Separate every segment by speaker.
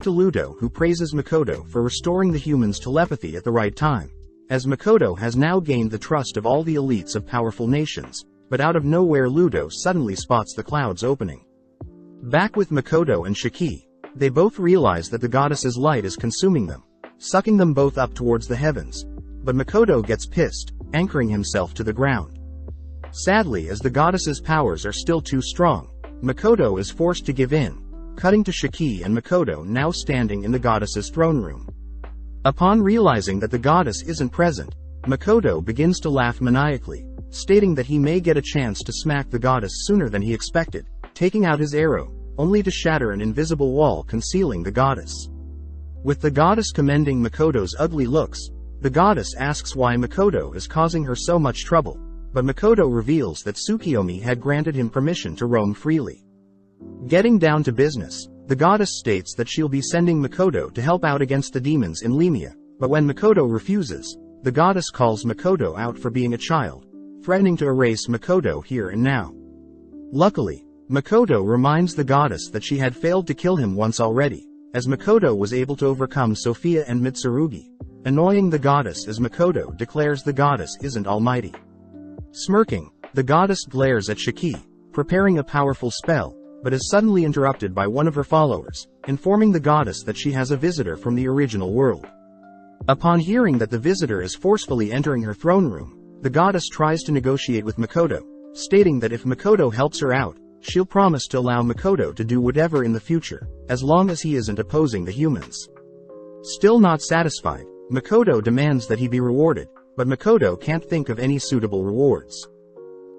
Speaker 1: to Ludo, who praises Makoto for restoring the humans' telepathy at the right time, as Makoto has now gained the trust of all the elites of powerful nations. But out of nowhere Ludo suddenly spots the clouds opening. Back with Makoto and Shiki, they both realize that the goddess's light is consuming them, sucking them both up towards the heavens. But Makoto gets pissed, anchoring himself to the ground. Sadly, as the goddess's powers are still too strong, Makoto is forced to give in, cutting to Shiki and Makoto now standing in the goddess's throne room. Upon realizing that the goddess isn't present, Makoto begins to laugh maniacally, stating that he may get a chance to smack the goddess sooner than he expected, taking out his arrow, only to shatter an invisible wall concealing the goddess. With the goddess commending Makoto's ugly looks, the goddess asks why Makoto is causing her so much trouble, but Makoto reveals that Tsukiyomi had granted him permission to roam freely. Getting down to business, the goddess states that she'll be sending Makoto to help out against the demons in Lemia, but when Makoto refuses, the goddess calls Makoto out for being a child, threatening to erase Makoto here and now. Luckily, Makoto reminds the goddess that she had failed to kill him once already, as Makoto was able to overcome Sophia and Mitsurugi, annoying the goddess as Makoto declares the goddess isn't almighty. Smirking, the goddess glares at Shiki, preparing a powerful spell, but is suddenly interrupted by one of her followers, informing the goddess that she has a visitor from the original world. Upon hearing that the visitor is forcefully entering her throne room, the goddess tries to negotiate with Makoto, stating that if Makoto helps her out, she'll promise to allow Makoto to do whatever in the future, as long as he isn't opposing the humans. Still not satisfied, Makoto demands that he be rewarded, but Makoto can't think of any suitable rewards.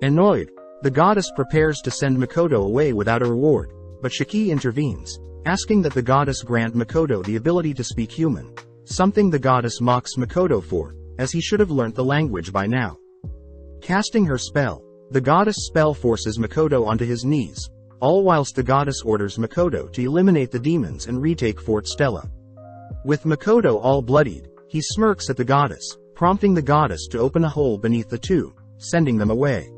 Speaker 1: Annoyed, the goddess prepares to send Makoto away without a reward, but Shiki intervenes, asking that the goddess grant Makoto the ability to speak human, something the goddess mocks Makoto for, as he should have learnt the language by now. Casting her spell, the goddess spell forces Makoto onto his knees, all whilst the goddess orders Makoto to eliminate the demons and retake Fort Stella. With Makoto all bloodied, he smirks at the goddess, prompting the goddess to open a hole beneath the two, sending them away.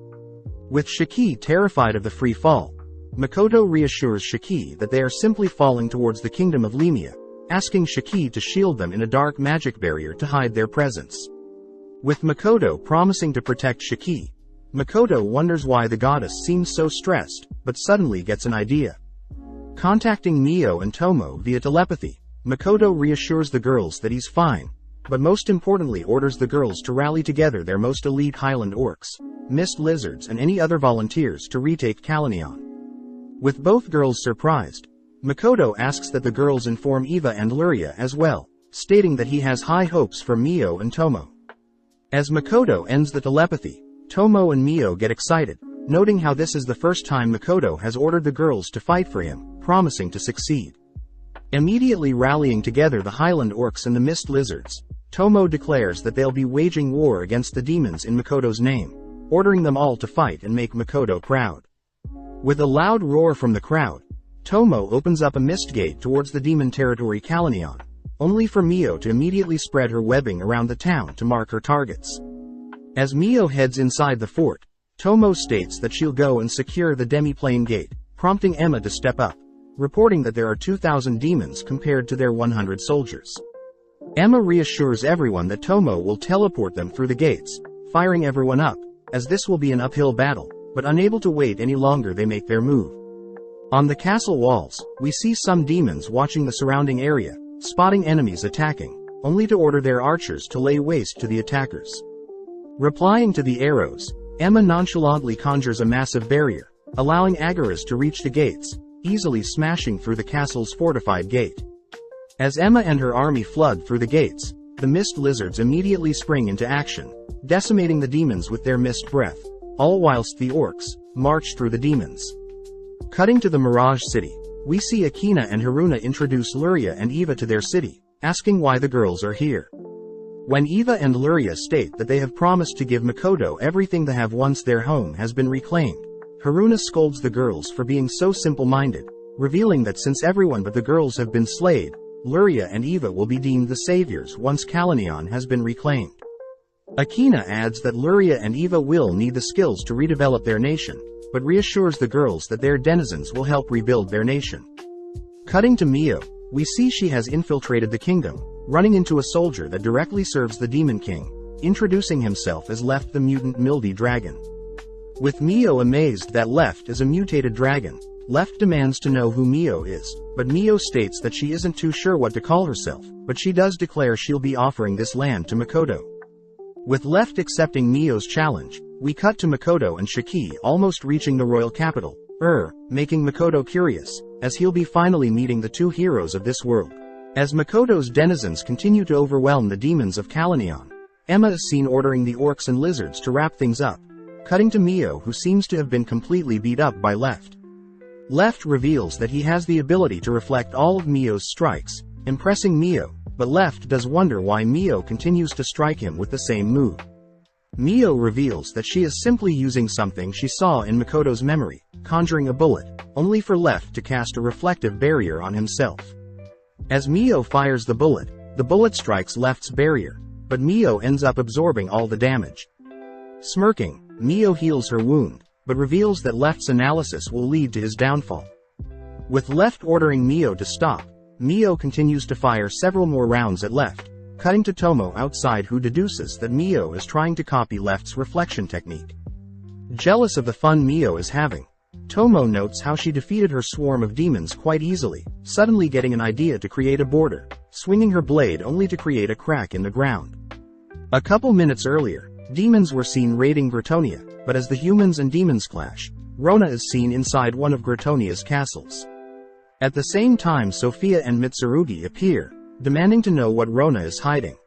Speaker 1: With Shiki terrified of the free fall, Makoto reassures Shiki that they are simply falling towards the kingdom of Lemia, asking Shiki to shield them in a dark magic barrier to hide their presence. With Makoto promising to protect Shiki, Makoto wonders why the goddess seems so stressed, but suddenly gets an idea. Contacting Mio and Tomo via telepathy, Makoto reassures the girls that he's fine, but most importantly orders the girls to rally together their most elite Highland Orcs, Mist Lizards and any other volunteers to retake Kalanion. With both girls surprised, Makoto asks that the girls inform Eva and Luria as well, stating that he has high hopes for Mio and Tomo. As Makoto ends the telepathy, Tomo and Mio get excited, noting how this is the first time Makoto has ordered the girls to fight for him, promising to succeed. Immediately rallying together the Highland Orcs and the Mist Lizards, Tomo declares that they'll be waging war against the demons in Makoto's name, ordering them all to fight and make Makoto proud. With a loud roar from the crowd, Tomo opens up a mist gate towards the demon territory Kalanion, only for Mio to immediately spread her webbing around the town to mark her targets. As Mio heads inside the fort, Tomo states that she'll go and secure the demi-plane gate, prompting Emma to step up, reporting that there are 2,000 demons compared to their 100 soldiers. Emma reassures everyone that Tomo will teleport them through the gates, firing everyone up, as this will be an uphill battle, but unable to wait any longer they make their move. On the castle walls, we see some demons watching the surrounding area, spotting enemies attacking, only to order their archers to lay waste to the attackers. Replying to the arrows, Emma nonchalantly conjures a massive barrier, allowing Agaras to reach the gates, easily smashing through the castle's fortified gate. As Emma and her army flood through the gates, the Mist Lizards immediately spring into action, decimating the demons with their mist breath, all whilst the orcs march through the demons. Cutting to the Mirage City, we see Akina and Haruna introduce Luria and Eva to their city, asking why the girls are here. When Eva and Luria state that they have promised to give Makoto everything they have once their home has been reclaimed, Haruna scolds the girls for being so simple-minded, revealing that since everyone but the girls have been slayed, Luria and Eva will be deemed the saviors once Kalanion has been reclaimed. Akina adds that Luria and Eva will need the skills to redevelop their nation, but reassures the girls that their denizens will help rebuild their nation. Cutting to Mio, We see she has infiltrated the kingdom, running into a soldier that directly serves the Demon King, introducing himself as Left the mutant Mildy Dragon. With Mio amazed that Left is a mutated dragon, Left demands to know who Mio is, but Mio states that she isn't too sure what to call herself, but she does declare she'll be offering this land to Makoto. With Left accepting Mio's challenge, we cut to Makoto and Shiki almost reaching the royal capital, making Makoto curious, as he'll be finally meeting the two heroes of this world. As Makoto's denizens continue to overwhelm the demons of Kalanion, Emma is seen ordering the orcs and lizards to wrap things up, cutting to Mio, who seems to have been completely beat up by Left. Left reveals that he has the ability to reflect all of Mio's strikes, impressing Mio, but Left does wonder why Mio continues to strike him with the same move. Mio reveals that she is simply using something she saw in Makoto's memory, conjuring a bullet, only for Left to cast a reflective barrier on himself. As Mio fires the bullet strikes Left's barrier, but Mio ends up absorbing all the damage. Smirking, Mio heals her wound, but reveals that Left's analysis will lead to his downfall. With Left ordering Mio to stop, Mio continues to fire several more rounds at Left, cutting to Tomo outside, who deduces that Mio is trying to copy Left's reflection technique. Jealous of the fun Mio is having, Tomo notes how she defeated her swarm of demons quite easily, suddenly getting an idea to create a border, swinging her blade only to create a crack in the ground. A couple minutes earlier, demons were seen raiding Gratonia, but as the humans and demons clash, Rona is seen inside one of Gratonia's castles. At the same time, Sophia and Mitsurugi appear, demanding to know what Rona is hiding.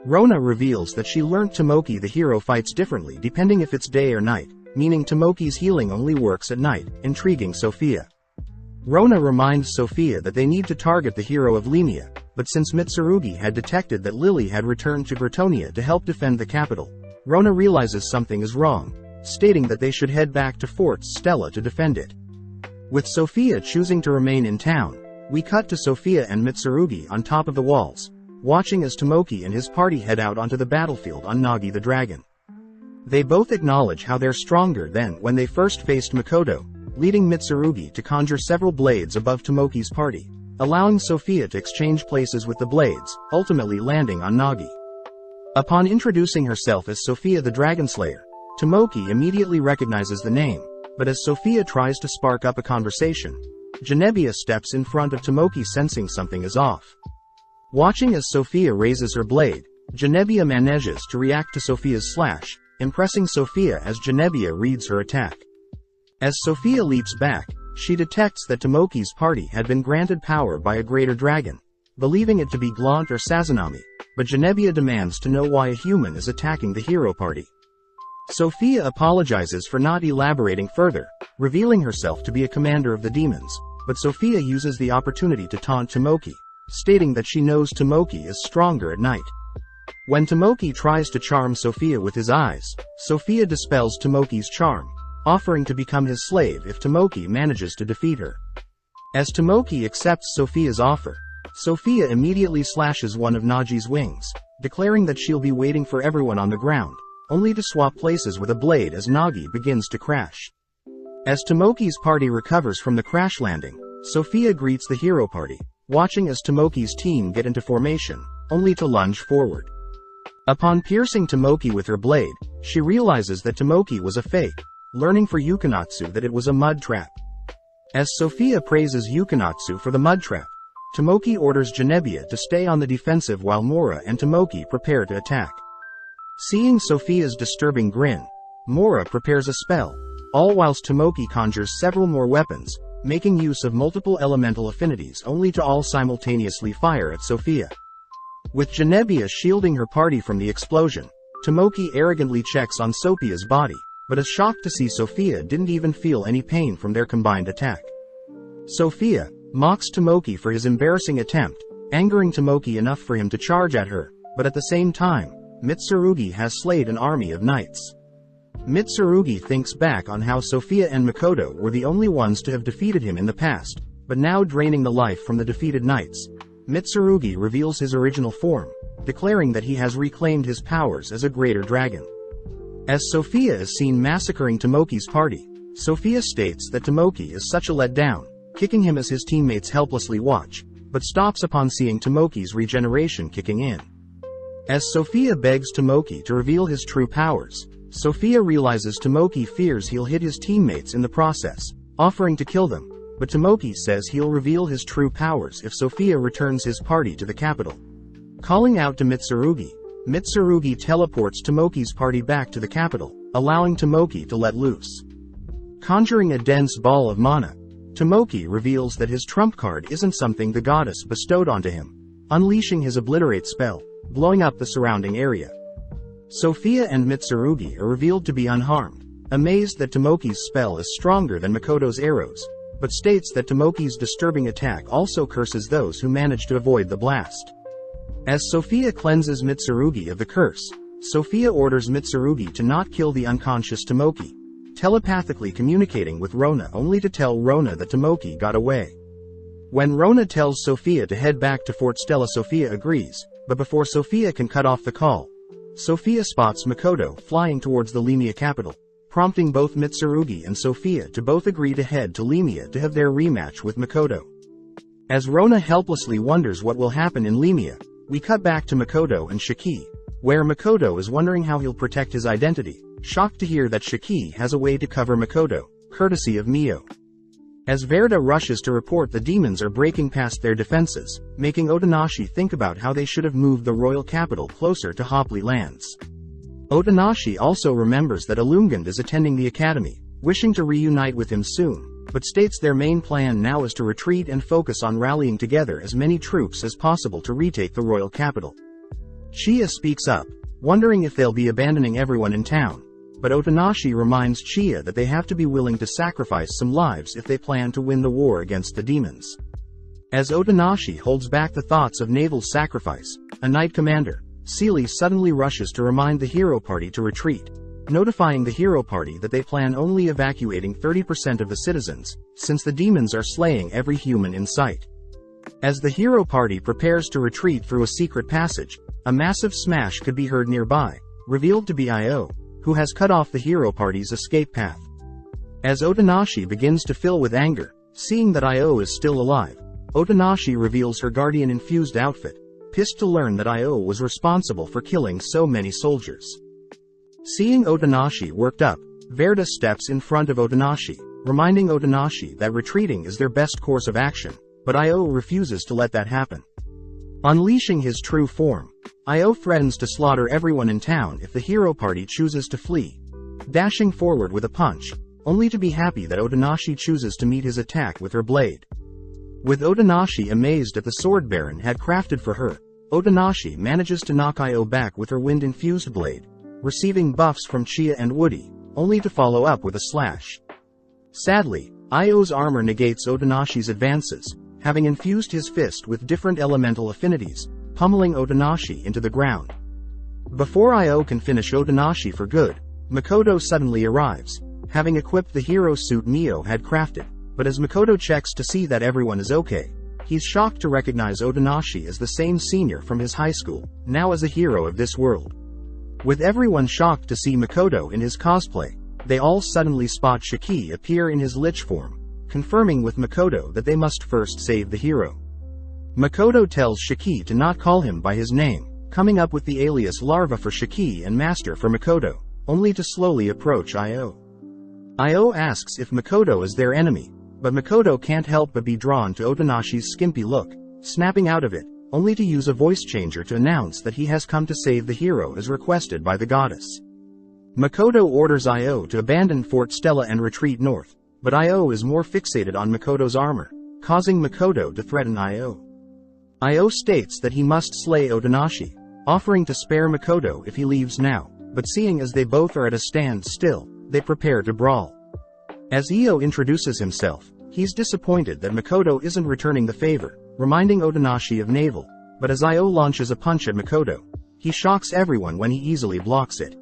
Speaker 1: Rona reveals that she learnt Tomoki the hero fights differently depending if it's day or night, meaning Tomoki's healing only works at night, intriguing Sophia. Rona reminds Sophia that they need to target the hero of Limia, but since Mitsurugi had detected that Lily had returned to Gratonia to help defend the capital, Rona realizes something is wrong, stating that they should head back to Fort Stella to defend it. With Sophia choosing to remain in town, we cut to Sophia and Mitsurugi on top of the walls, watching as Tomoki and his party head out onto the battlefield on Nagi the dragon. They both acknowledge how they're stronger than when they first faced Makoto, leading Mitsurugi to conjure several blades above Tomoki's party, allowing Sophia to exchange places with the blades, ultimately landing on Nagi. Upon introducing herself as Sophia the Dragon Slayer, Tomoki immediately recognizes the name, but as Sophia tries to spark up a conversation, Genevieve steps in front of Tomoki, sensing something is off. Watching as Sophia raises her blade, Genevieve manages to react to Sophia's slash, impressing Sophia as Genevieve reads her attack. As Sophia leaps back, she detects that Tomoki's party had been granted power by a greater dragon, believing it to be Glant or Sazanami, but Genevieve demands to know why a human is attacking the hero party. Sophia apologizes for not elaborating further, revealing herself to be a commander of the demons, but Sophia uses the opportunity to taunt Tomoki, stating that she knows Tomoki is stronger at night. When Tomoki tries to charm Sophia with his eyes, Sophia dispels Tomoki's charm, offering to become his slave if Tomoki manages to defeat her. As Tomoki accepts Sophia's offer, Sophia immediately slashes one of Nagi's wings, declaring that she'll be waiting for everyone on the ground, only to swap places with a blade as Nagi begins to crash. As Tomoki's party recovers from the crash landing, Sophia greets the hero party, watching as Tomoki's team get into formation, only to lunge forward. Upon piercing Tomoki with her blade, she realizes that Tomoki was a fake, learning for Yukonatsu that it was a mud trap. As Sophia praises Yukonatsu for the mud trap, Tomoki orders Genevieve to stay on the defensive while Mora and Tomoki prepare to attack. Seeing Sophia's disturbing grin, Mora prepares a spell, all whilst Tomoki conjures several more weapons, making use of multiple elemental affinities only to all simultaneously fire at Sophia. With Genevieve shielding her party from the explosion, Tomoki arrogantly checks on Sophia's body, but is shocked to see Sophia didn't even feel any pain from their combined attack. Sophia mocks Tomoki for his embarrassing attempt, angering Tomoki enough for him to charge at her, but at the same time, Mitsurugi has slayed an army of knights. Mitsurugi thinks back on how Sophia and Makoto were the only ones to have defeated him in the past, but now draining the life from the defeated knights, Mitsurugi reveals his original form, declaring that he has reclaimed his powers as a greater dragon. As Sophia is seen massacring Tomoki's party, Sophia states that Tomoki is such a letdown, kicking him as his teammates helplessly watch, but stops upon seeing Tomoki's regeneration kicking in. As Sophia begs Tomoki to reveal his true powers, Sophia realizes Tomoki fears he'll hit his teammates in the process, offering to kill them, but Tomoki says he'll reveal his true powers if Sophia returns his party to the capital. Calling out to Mitsurugi, Mitsurugi teleports Tomoki's party back to the capital, allowing Tomoki to let loose. Conjuring a dense ball of mana, Tomoki reveals that his trump card isn't something the goddess bestowed onto him, unleashing his obliterate spell, blowing up the surrounding area. Sophia and Mitsurugi are revealed to be unharmed, amazed that Tomoki's spell is stronger than Makoto's arrows, but states that Tomoki's disturbing attack also curses those who manage to avoid the blast. As Sophia cleanses Mitsurugi of the curse, Sophia orders Mitsurugi to not kill the unconscious Tomoki, telepathically communicating with Rona only to tell Rona that Tomoki got away. When Rona tells Sophia to head back to Fort Stella, Sophia agrees, but before Sophia can cut off the call, Sophia spots Makoto flying towards the Lemia capital, prompting both Mitsurugi and Sophia to both agree to head to Lemia to have their rematch with Makoto. As Rona helplessly wonders what will happen in Lemia, we cut back to Makoto and Shiki, where Makoto is wondering how he'll protect his identity, shocked to hear that Shiki has a way to cover Makoto, courtesy of Mio. As Verda rushes to report the demons are breaking past their defenses, making Otonashi think about how they should have moved the royal capital closer to Hopley lands. Otonashi also remembers that Illuminant is attending the academy, wishing to reunite with him soon, but states their main plan now is to retreat and focus on rallying together as many troops as possible to retake the royal capital. Chiya speaks up, wondering if they'll be abandoning everyone in town, but Otonashi reminds Chiya that they have to be willing to sacrifice some lives if they plan to win the war against the demons. As Otonashi holds back the thoughts of naval sacrifice, a knight commander, Seely suddenly rushes to remind the hero party to retreat, notifying the hero party that they plan only evacuating 30% of the citizens, since the demons are slaying every human in sight. As the hero party prepares to retreat through a secret passage, a massive smash could be heard nearby, revealed to be Io, who has cut off the hero party's escape path. As Otonashi begins to fill with anger, seeing that Io is still alive, Otonashi reveals her guardian-infused outfit, pissed to learn that Io was responsible for killing so many soldiers. Seeing Otonashi worked up, Verda steps in front of Otonashi, reminding Otonashi that retreating is their best course of action, but Io refuses to let that happen. Unleashing his true form, Io threatens to slaughter everyone in town if the hero party chooses to flee, dashing forward with a punch, only to be happy that Otonashi chooses to meet his attack with her blade. With Otonashi amazed at the sword Baron had crafted for her, Otonashi manages to knock Io back with her wind-infused blade, receiving buffs from Chiya and Woody, only to follow up with a slash. Sadly, Io's armor negates Otonashi's advances, having infused his fist with different elemental affinities, pummeling Otonashi into the ground. Before Io can finish Otonashi for good, Makoto suddenly arrives, having equipped the hero suit Mio had crafted, but as Makoto checks to see that everyone is okay, he's shocked to recognize Otonashi as the same senior from his high school, now as a hero of this world. With everyone shocked to see Makoto in his cosplay, they all suddenly spot Shiki appear in his lich form, confirming with Makoto that they must first save the hero. Makoto tells Shiki to not call him by his name, coming up with the alias Larva for Shiki and Master for Makoto, only to slowly approach Io. Io asks if Makoto is their enemy, but Makoto can't help but be drawn to Otonashi's skimpy look, snapping out of it, only to use a voice changer to announce that he has come to save the hero as requested by the goddess. Makoto orders Io to abandon Fort Stella and retreat north, but Io is more fixated on Makoto's armor, causing Makoto to threaten Io. Io states that he must slay Otonashi, offering to spare Makoto if he leaves now, but seeing as they both are at a standstill, they prepare to brawl. As Io introduces himself, he's disappointed that Makoto isn't returning the favor, reminding Otonashi of naval, but as Io launches a punch at Makoto, he shocks everyone when he easily blocks it.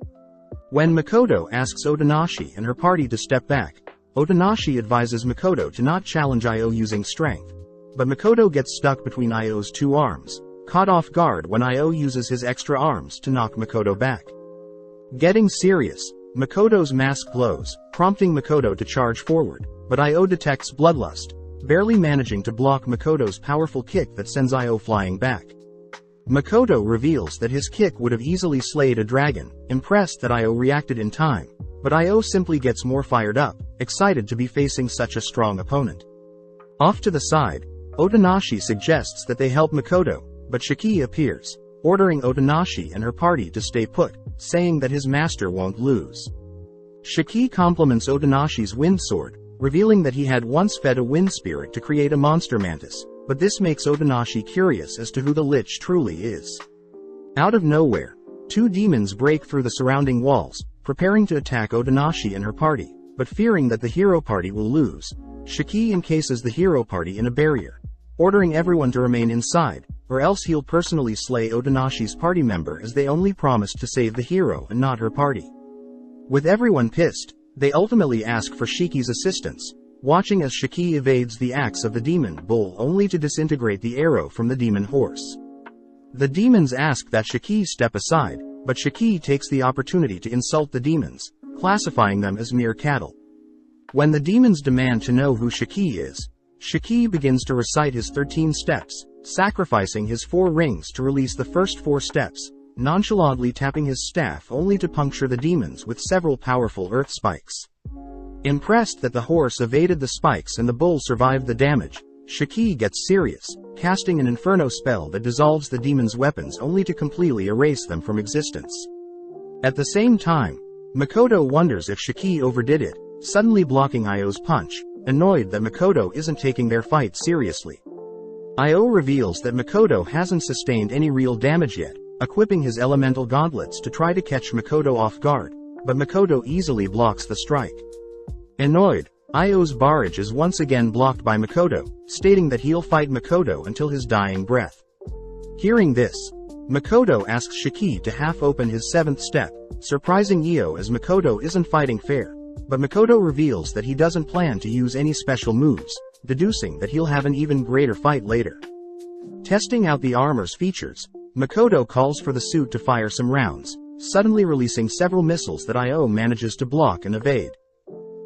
Speaker 1: When Makoto asks Otonashi and her party to step back, Otonashi advises Makoto to not challenge Io using strength, but Makoto gets stuck between Io's two arms, caught off guard when Io uses his extra arms to knock Makoto back. Getting serious, Makoto's mask glows, prompting Makoto to charge forward, but Io detects bloodlust, barely managing to block Makoto's powerful kick that sends Io flying back. Makoto reveals that his kick would have easily slayed a dragon, impressed that Io reacted in time, but Io simply gets more fired up, excited to be facing such a strong opponent. Off to the side, Otonashi suggests that they help Makoto, but Shiki appears, ordering Otonashi and her party to stay put, saying that his master won't lose. Shiki compliments Otonashi's wind sword, revealing that he had once fed a wind spirit to create a monster mantis, but this makes Otonashi curious as to who the lich truly is. Out of nowhere, two demons break through the surrounding walls, preparing to attack Otonashi and her party, but fearing that the hero party will lose, Shiki encases the hero party in a barrier, ordering everyone to remain inside, or else he'll personally slay Otonashi's party member as they only promised to save the hero and not her party. With everyone pissed, they ultimately ask for Shiki's assistance, watching as Shiki evades the axe of the demon bull only to disintegrate the arrow from the demon horse. The demons ask that Shiki step aside, but Shiki takes the opportunity to insult the demons, classifying them as mere cattle. When the demons demand to know who Shiki is, Shiki begins to recite his 13 steps, sacrificing his 4 rings to release the first 4 steps, nonchalantly tapping his staff only to puncture the demons with several powerful earth spikes. Impressed that the horse evaded the spikes and the bull survived the damage, Shiki gets serious, casting an inferno spell that dissolves the demons' weapons only to completely erase them from existence. At the same time, Makoto wonders if Shiki overdid it, suddenly blocking Io's punch, annoyed that Makoto isn't taking their fight seriously. Io reveals that Makoto hasn't sustained any real damage yet, equipping his elemental gauntlets to try to catch Makoto off guard, but Makoto easily blocks the strike. Annoyed, Io's barrage is once again blocked by Makoto, stating that he'll fight Makoto until his dying breath. Hearing this, Makoto asks Shiki to half-open his 7th step, surprising Io as Makoto isn't fighting fair, but Makoto reveals that he doesn't plan to use any special moves, deducing that he'll have an even greater fight later. Testing out the armor's features, Makoto calls for the suit to fire some rounds, suddenly releasing several missiles that Io manages to block and evade.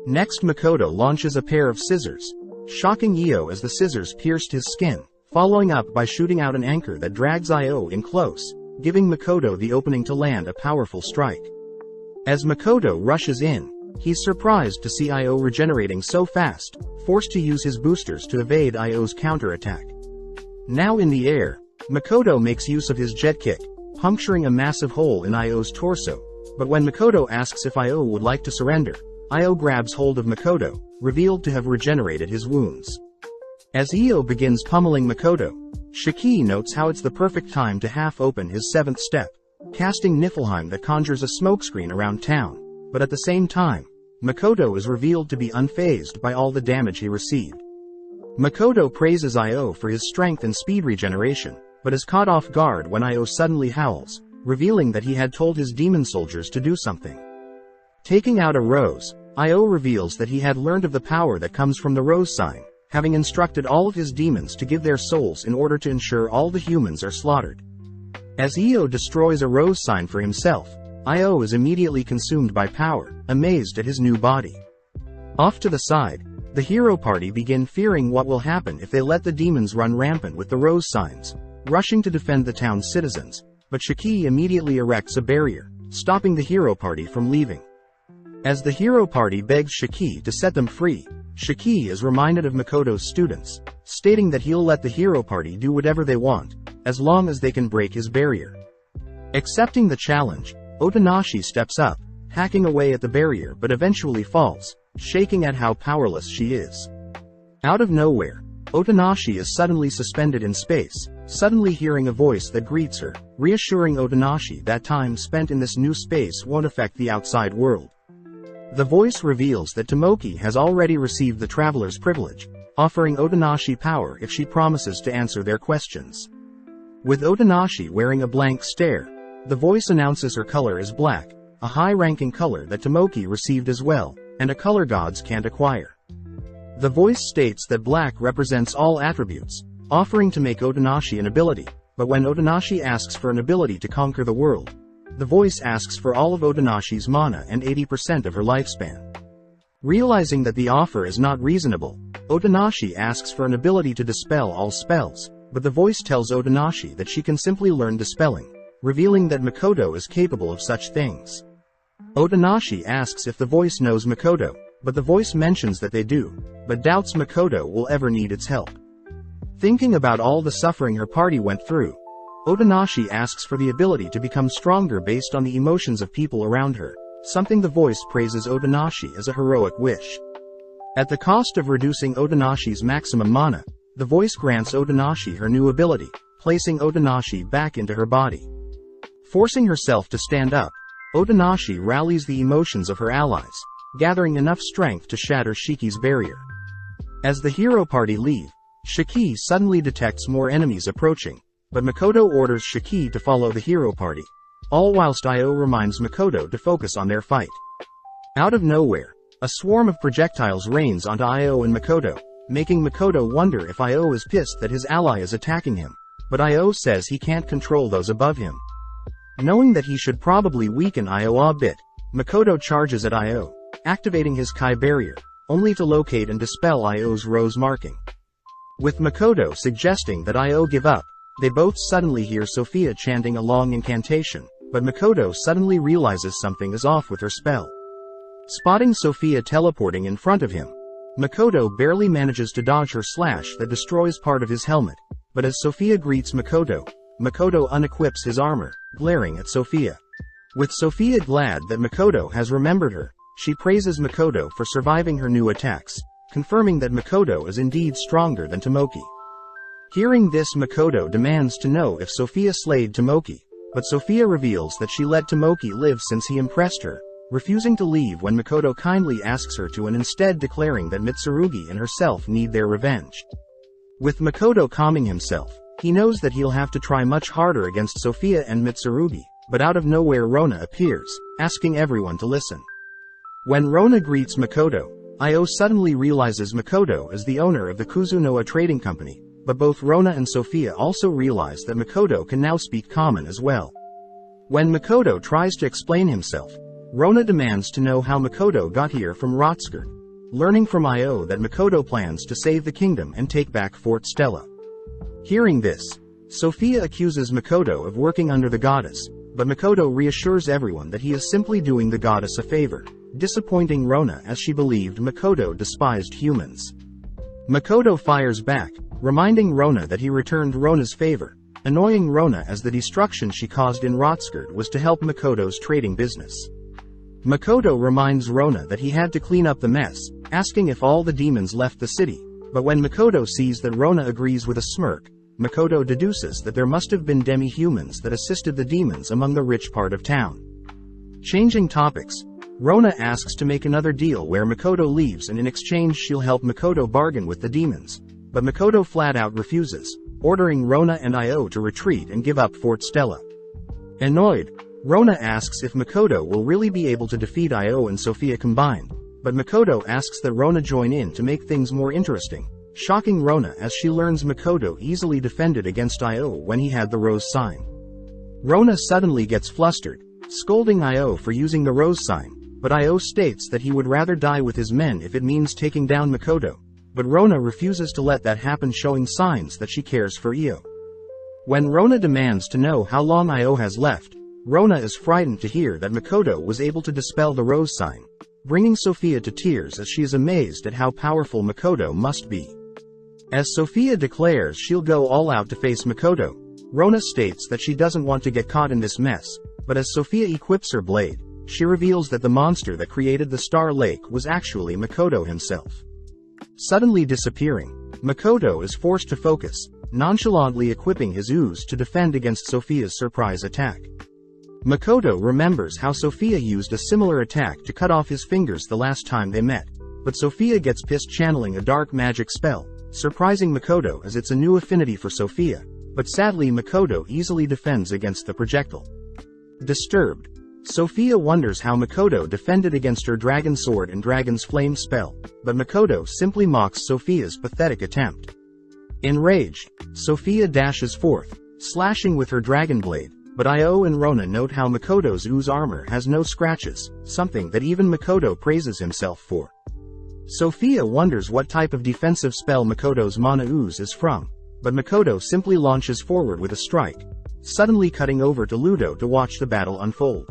Speaker 1: Next, Makoto launches a pair of scissors, shocking Io as the scissors pierced his skin, following up by shooting out an anchor that drags Io in close, giving Makoto the opening to land a powerful strike. As Makoto rushes in, he's surprised to see Io regenerating so fast, forced to use his boosters to evade Io's counterattack. Now in the air, Makoto makes use of his jet kick, puncturing a massive hole in Io's torso, but when Makoto asks if Io would like to surrender, Io grabs hold of Makoto, revealed to have regenerated his wounds. As Io begins pummeling Makoto, Shiki notes how it's the perfect time to half-open his 7th step, casting Niflheim that conjures a smokescreen around town, but at the same time, Makoto is revealed to be unfazed by all the damage he received. Makoto praises Io for his strength and speed regeneration, but is caught off guard when Io suddenly howls, revealing that he had told his demon soldiers to do something. Taking out a rose, Io reveals that he had learned of the power that comes from the rose sign, having instructed all of his demons to give their souls in order to ensure all the humans are slaughtered. As Io destroys a rose sign for himself, Io is immediately consumed by power, amazed at his new body. Off to the side, the hero party begin fearing what will happen if they let the demons run rampant with the rose signs, rushing to defend the town's citizens, but Shiki immediately erects a barrier, stopping the hero party from leaving. As the hero party begs Shiki to set them free, Shiki is reminded of Makoto's students, stating that he'll let the hero party do whatever they want, as long as they can break his barrier. Accepting the challenge, Otonashi steps up, hacking away at the barrier but eventually falls, shaking at how powerless she is. Out of nowhere, Otonashi is suddenly suspended in space, suddenly hearing a voice that greets her, reassuring Otonashi that time spent in this new space won't affect the outside world. The voice reveals that Tomoki has already received the traveler's privilege, offering Otonashi power if she promises to answer their questions. With Otonashi wearing a blank stare, the voice announces her color is black, a high-ranking color that Tomoki received as well, and a color gods can't acquire. The voice states that black represents all attributes, offering to make Otonashi an ability, but when Otonashi asks for an ability to conquer the world, the voice asks for all of Otonashi's mana and 80% of her lifespan. Realizing that the offer is not reasonable, Otonashi asks for an ability to dispel all spells, but the voice tells Otonashi that she can simply learn dispelling, revealing that Makoto is capable of such things. Otonashi asks if the voice knows Makoto, but the voice mentions that they do, but doubts Makoto will ever need its help. Thinking about all the suffering her party went through, Otonashi asks for the ability to become stronger based on the emotions of people around her, something the voice praises Otonashi as a heroic wish. At the cost of reducing Otonashi's maximum mana, the voice grants Otonashi her new ability, placing Otonashi back into her body. Forcing herself to stand up, Otonashi rallies the emotions of her allies, gathering enough strength to shatter Shiki's barrier. As the hero party leave, Shiki suddenly detects more enemies approaching, but Makoto orders Shiki to follow the hero party, all whilst Io reminds Makoto to focus on their fight. Out of nowhere, a swarm of projectiles rains onto Io and Makoto, making Makoto wonder if Io is pissed that his ally is attacking him, but Io says he can't control those above him. Knowing that he should probably weaken Io a bit, Makoto charges at Io, activating his Kai barrier, only to locate and dispel Io's rose marking. With Makoto suggesting that Io give up, they both suddenly hear Sophia chanting a long incantation, but Makoto suddenly realizes something is off with her spell. Spotting Sophia teleporting in front of him, Makoto barely manages to dodge her slash that destroys part of his helmet, but as Sophia greets Makoto, Makoto unequips his armor, glaring at Sophia. With Sophia glad that Makoto has remembered her, she praises Makoto for surviving her new attacks, confirming that Makoto is indeed stronger than Tomoki. Hearing this, Makoto demands to know if Sophia slayed Tomoki, but Sophia reveals that she let Tomoki live since he impressed her, refusing to leave when Makoto kindly asks her to and instead declaring that Mitsurugi and herself need their revenge. With Makoto calming himself, he knows that he'll have to try much harder against Sophia and Mitsurugi, but out of nowhere Rona appears, asking everyone to listen. When Rona greets Makoto, Io suddenly realizes Makoto is the owner of the Kuzunoa trading company, but both Rona and Sophia also realize that Makoto can now speak common as well. When Makoto tries to explain himself, Rona demands to know how Makoto got here from Rotskirt, learning from Io that Makoto plans to save the kingdom and take back Fort Stella. Hearing this, Sophia accuses Makoto of working under the goddess, but Makoto reassures everyone that he is simply doing the goddess a favor, disappointing Rona as she believed Makoto despised humans. Makoto fires back, reminding Rona that he returned Rona's favor, annoying Rona as the destruction she caused in Rotskirt was to help Makoto's trading business. Makoto reminds Rona that he had to clean up the mess, asking if all the demons left the city, but when Makoto sees that Rona agrees with a smirk, Makoto deduces that there must have been demi-humans that assisted the demons among the rich part of town. Changing topics, Rona asks to make another deal where Makoto leaves and in exchange she'll help Makoto bargain with the demons, but Makoto flat out refuses, ordering Rona and Io to retreat and give up Fort Stella. Annoyed, Rona asks if Makoto will really be able to defeat Io and Sophia combined, but Makoto asks that Rona join in to make things more interesting, shocking Rona as she learns Makoto easily defended against Io when he had the rose sign. Rona suddenly gets flustered, scolding Io for using the rose sign, but Io states that he would rather die with his men if it means taking down Makoto, but Rona refuses to let that happen, showing signs that she cares for Io. When Rona demands to know how long Io has left, Rona is frightened to hear that Makoto was able to dispel the rose sign, bringing Sophia to tears as she is amazed at how powerful Makoto must be. As Sophia declares she'll go all out to face Makoto, Rona states that she doesn't want to get caught in this mess, but as Sophia equips her blade, she reveals that the monster that created the Star Lake was actually Makoto himself. Suddenly disappearing, Makoto is forced to focus, nonchalantly equipping his ooze to defend against Sophia's surprise attack. Makoto remembers how Sophia used a similar attack to cut off his fingers the last time they met, but Sophia gets pissed channeling a dark magic spell, surprising Makoto as it's a new affinity for Sophia, but sadly Makoto easily defends against the projectile. Disturbed, Sophia wonders how Makoto defended against her dragon sword and dragon's flame spell, but Makoto simply mocks Sophia's pathetic attempt. Enraged, Sophia dashes forth, slashing with her dragon blade, but Io and Rona note how Makoto's ooze armor has no scratches, something that even Makoto praises himself for. Sophia wonders what type of defensive spell Makoto's mana ooze is from, but Makoto simply launches forward with a strike, suddenly cutting over to Ludo to watch the battle unfold.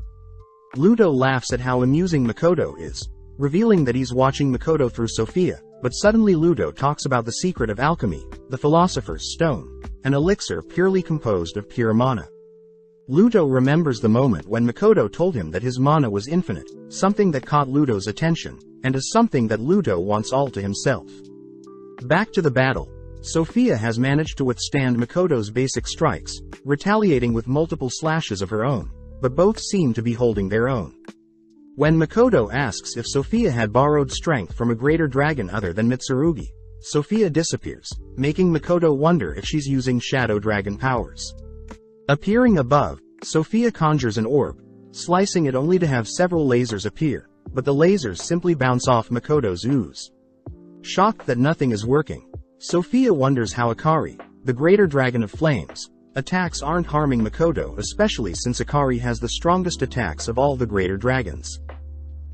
Speaker 1: Ludo laughs at how amusing Makoto is, revealing that he's watching Makoto through Sophia, but suddenly Ludo talks about the secret of alchemy, the Philosopher's Stone, an elixir purely composed of pure mana. Ludo remembers the moment when Makoto told him that his mana was infinite, something that caught Ludo's attention, and is something that Ludo wants all to himself. Back to the battle. Sophia has managed to withstand Makoto's basic strikes, retaliating with multiple slashes of her own, but both seem to be holding their own. When Makoto asks if Sophia had borrowed strength from a greater dragon other than Mitsurugi, Sophia disappears, making Makoto wonder if she's using Shadow Dragon powers. Appearing above, Sophia conjures an orb, slicing it only to have several lasers appear, but the lasers simply bounce off Makoto's ooze. Shocked that nothing is working, Sophia wonders how Akari, the greater dragon of flames, attacks aren't harming Makoto, especially since Akari has the strongest attacks of all the greater dragons.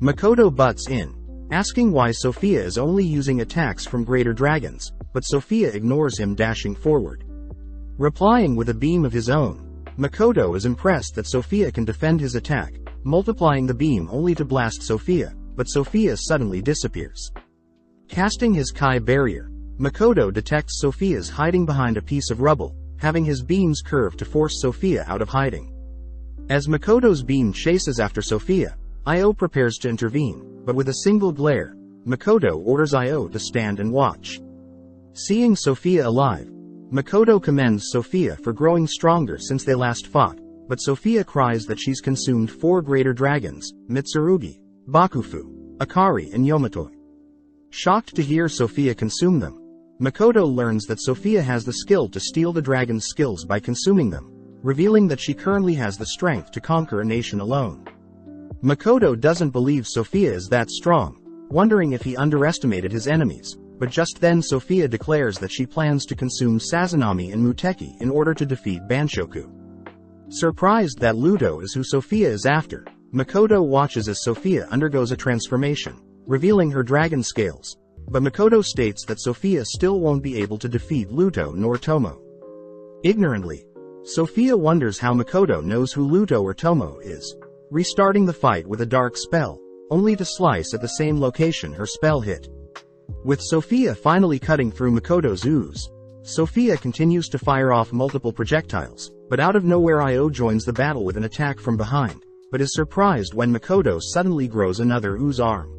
Speaker 1: Makoto butts in, asking why Sophia is only using attacks from greater dragons, but Sophia ignores him, dashing forward. Replying with a beam of his own, Makoto is impressed that Sophia can defend his attack, multiplying the beam only to blast Sophia, but Sophia suddenly disappears. Casting his Kai barrier, Makoto detects Sophia's hiding behind a piece of rubble, having his beams curve to force Sophia out of hiding. As Makoto's beam chases after Sophia, Io prepares to intervene, but with a single glare, Makoto orders Io to stand and watch. Seeing Sophia alive, Makoto commends Sophia for growing stronger since they last fought, but Sophia cries that she's consumed 4 greater dragons, Mitsurugi, Bakufu, Akari and Yomatoi. Shocked to hear Sophia consume them, Makoto learns that Sophia has the skill to steal the dragon's skills by consuming them, revealing that she currently has the strength to conquer a nation alone. Makoto doesn't believe Sophia is that strong, wondering if he underestimated his enemies, but just then Sophia declares that she plans to consume Sazanami and Muteki in order to defeat Banshoku. Surprised that Ludo is who Sophia is after, Makoto watches as Sophia undergoes a transformation, revealing her dragon scales, but Makoto states that Sophia still won't be able to defeat Ludo nor Tomo. Ignorantly, Sophia wonders how Makoto knows who Ludo or Tomo is, restarting the fight with a dark spell, only to slice at the same location her spell hit. With Sophia finally cutting through Makoto's ooze, Sophia continues to fire off multiple projectiles, but out of nowhere Io joins the battle with an attack from behind, but is surprised when Makoto suddenly grows another ooze arm.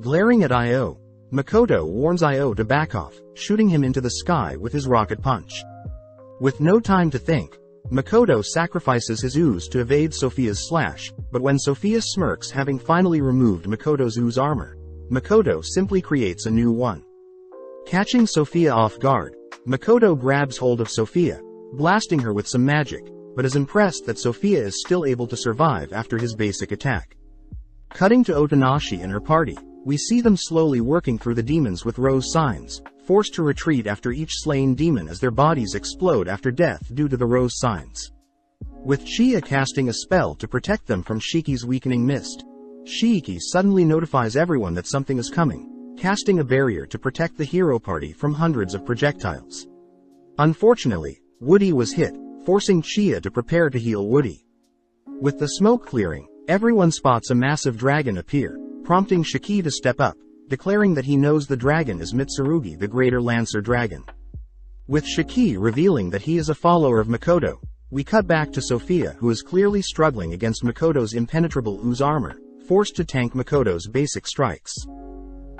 Speaker 1: Glaring at Io, Makoto warns Io to back off, shooting him into the sky with his rocket punch. With no time to think, Makoto sacrifices his ooze to evade Sophia's slash, but when Sophia smirks having finally removed Makoto's ooze armor, Makoto simply creates a new one. Catching Sophia off guard, Makoto grabs hold of Sophia, blasting her with some magic, but is impressed that Sophia is still able to survive after his basic attack. Cutting to Otonashi and her party, we see them slowly working through the demons with rose signs, forced to retreat after each slain demon as their bodies explode after death due to the rose signs. With Chie casting a spell to protect them from Shiki's weakening mist, Shiiki suddenly notifies everyone that something is coming, casting a barrier to protect the hero party from hundreds of projectiles. Unfortunately, Woody was hit, forcing Chie to prepare to heal Woody. With the smoke clearing, everyone spots a massive dragon appear, prompting Shiki to step up, declaring that he knows the dragon is Mitsurugi, the greater Lancer dragon. With Shiki revealing that he is a follower of Makoto, we cut back to Sophia, who is clearly struggling against Makoto's impenetrable ooze armor, forced to tank Makoto's basic strikes.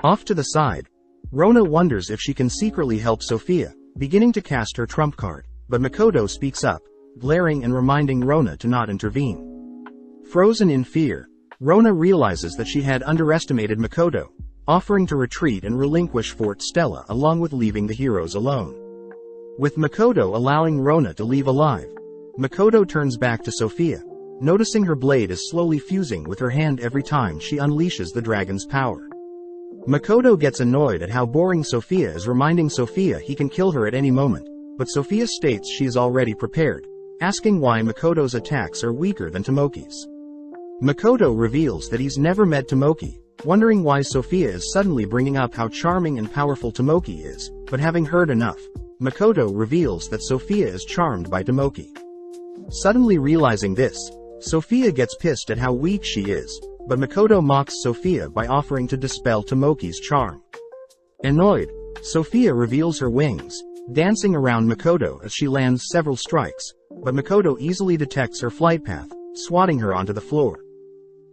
Speaker 1: Off to the side, Rona wonders if she can secretly help Sophia, beginning to cast her trump card, but Makoto speaks up, glaring and reminding Rona to not intervene. Frozen in fear, Rona realizes that she had underestimated Makoto, offering to retreat and relinquish Fort Stella along with leaving the heroes alone. With Makoto allowing Rona to leave alive, Makoto turns back to Sophia, noticing her blade is slowly fusing with her hand every time she unleashes the dragon's power. Makoto gets annoyed at how boring Sophia is, reminding Sophia he can kill her at any moment, but Sophia states she is already prepared, asking why Makoto's attacks are weaker than Tomoki's. Makoto reveals that he's never met Tomoki, wondering why Sophia is suddenly bringing up how charming and powerful Tomoki is, but having heard enough, Makoto reveals that Sophia is charmed by Tomoki. Suddenly realizing this, Sophia gets pissed at how weak she is, but Makoto mocks Sophia by offering to dispel Tomoki's charm. Annoyed, Sophia reveals her wings, dancing around Makoto as she lands several strikes, but Makoto easily detects her flight path, swatting her onto the floor.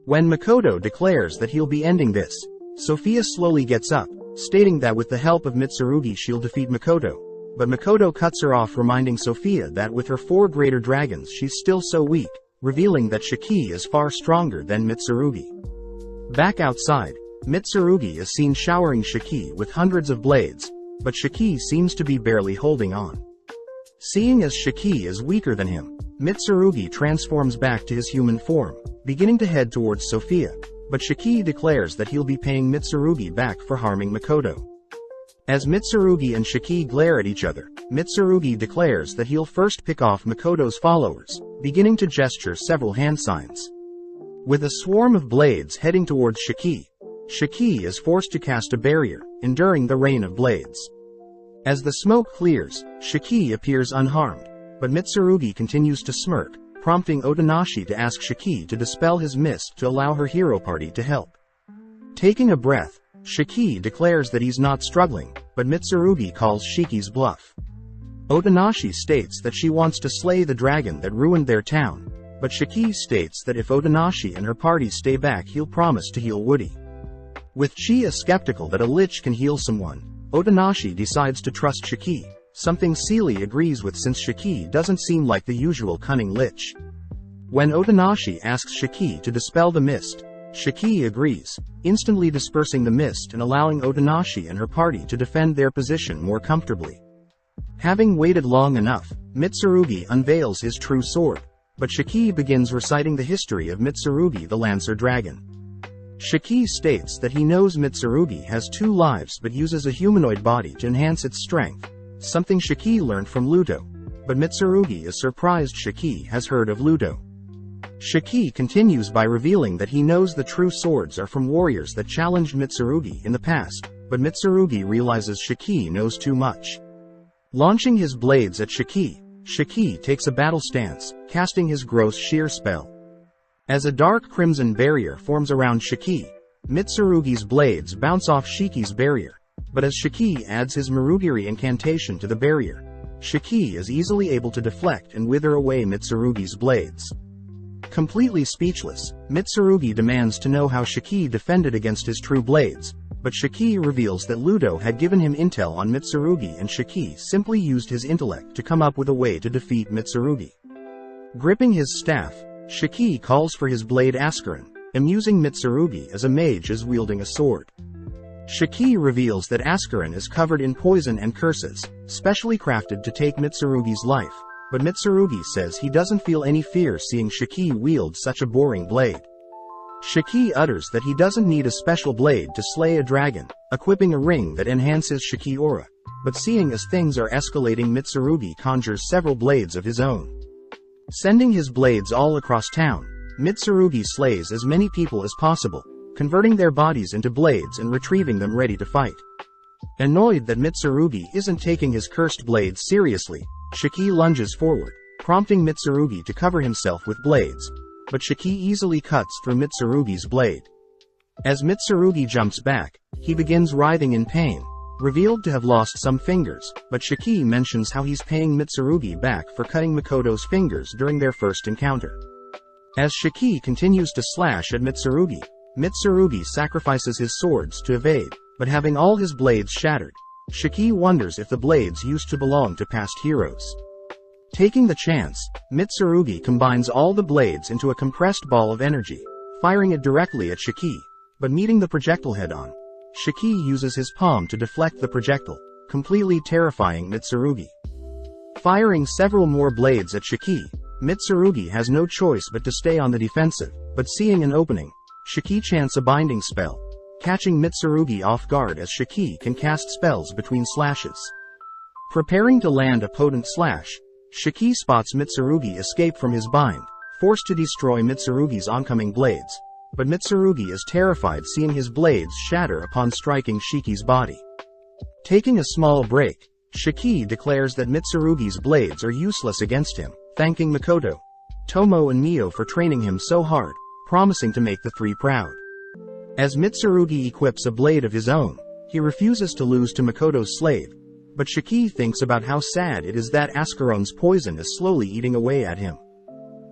Speaker 1: When Makoto declares that he'll be ending this, Sophia slowly gets up, stating that with the help of Mitsurugi she'll defeat Makoto, but Makoto cuts her off, reminding Sophia that with her 4 greater dragons she's still so weak, revealing that Shiki is far stronger than Mitsurugi. Back outside, Mitsurugi is seen showering Shiki with hundreds of blades, but Shiki seems to be barely holding on. Seeing as Shiki is weaker than him, Mitsurugi transforms back to his human form, beginning to head towards Sophia, but Shiki declares that he'll be paying Mitsurugi back for harming Makoto. As Mitsurugi and Shiki glare at each other, Mitsurugi declares that he'll first pick off Makoto's followers, beginning to gesture several hand signs. With a swarm of blades heading towards Shiki, Shiki is forced to cast a barrier, enduring the rain of blades. As the smoke clears, Shiki appears unharmed, but Mitsurugi continues to smirk, prompting Otonashi to ask Shiki to dispel his mist to allow her hero party to help. Taking a breath, Shiki declares that he's not struggling, but Mitsurugi calls Shiki's bluff. Otonashi states that she wants to slay the dragon that ruined their town, but Shiki states that if Otonashi and her party stay back he'll promise to heal Woody. With Chie skeptical that a lich can heal someone, Otonashi decides to trust Shiki, something Seely agrees with since Shiki doesn't seem like the usual cunning lich. When Otonashi asks Shiki to dispel the mist, Shiki agrees, instantly dispersing the mist and allowing Otonashi and her party to defend their position more comfortably. Having waited long enough, Mitsurugi unveils his true sword, but Shiki begins reciting the history of Mitsurugi the Lancer Dragon. Shiki states that he knows Mitsurugi has 2 lives but uses a humanoid body to enhance its strength, something Shiki learned from Ludo, but Mitsurugi is surprised Shiki has heard of Ludo. Shiki continues by revealing that he knows the true swords are from warriors that challenged Mitsurugi in the past, but Mitsurugi realizes Shiki knows too much. Launching his blades at Shiki, Shiki takes a battle stance, casting his gross shear spell. As a dark crimson barrier forms around Shiki, Mitsurugi's blades bounce off Shiki's barrier, but as Shiki adds his Marugiri incantation to the barrier, Shiki is easily able to deflect and wither away Mitsurugi's blades. Completely speechless, Mitsurugi demands to know how Shiki defended against his true blades, but Shiki reveals that Ludo had given him intel on Mitsurugi and Shiki simply used his intellect to come up with a way to defeat Mitsurugi. Gripping his staff, Shiki calls for his blade Askaran, amusing Mitsurugi as a mage is wielding a sword. Shiki reveals that Askaran is covered in poison and curses, specially crafted to take Mitsurugi's life, but Mitsurugi says he doesn't feel any fear seeing Shiki wield such a boring blade. Shiki utters that he doesn't need a special blade to slay a dragon, equipping a ring that enhances Shiki aura, but seeing as things are escalating Mitsurugi conjures several blades of his own. Sending his blades all across town, Mitsurugi slays as many people as possible, converting their bodies into blades and retrieving them ready to fight. Annoyed that Mitsurugi isn't taking his cursed blades seriously, Shiki lunges forward, prompting Mitsurugi to cover himself with blades, but Shiki easily cuts through Mitsurugi's blade. As Mitsurugi jumps back, he begins writhing in pain, revealed to have lost some fingers, but Shiki mentions how he's paying Mitsurugi back for cutting Makoto's fingers during their first encounter. As Shiki continues to slash at Mitsurugi, Mitsurugi sacrifices his swords to evade, but having all his blades shattered, Shiki wonders if the blades used to belong to past heroes. Taking the chance, Mitsurugi combines all the blades into a compressed ball of energy, firing it directly at Shiki, but meeting the projectile head-on. Shiki uses his palm to deflect the projectile, completely terrifying Mitsurugi. Firing several more blades at Shiki, Mitsurugi has no choice but to stay on the defensive, but seeing an opening, Shiki chants a binding spell, catching Mitsurugi off guard as Shiki can cast spells between slashes. Preparing to land a potent slash, Shiki spots Mitsurugi escape from his bind, forced to destroy Mitsurugi's oncoming blades, but Mitsurugi is terrified seeing his blades shatter upon striking Shiki's body. Taking a small break, Shiki declares that Mitsurugi's blades are useless against him, thanking Makoto, Tomo and Mio for training him so hard, promising to make the three proud. As Mitsurugi equips a blade of his own, he refuses to lose to Makoto's slave, but Shiki thinks about how sad it is that Ascaron's poison is slowly eating away at him.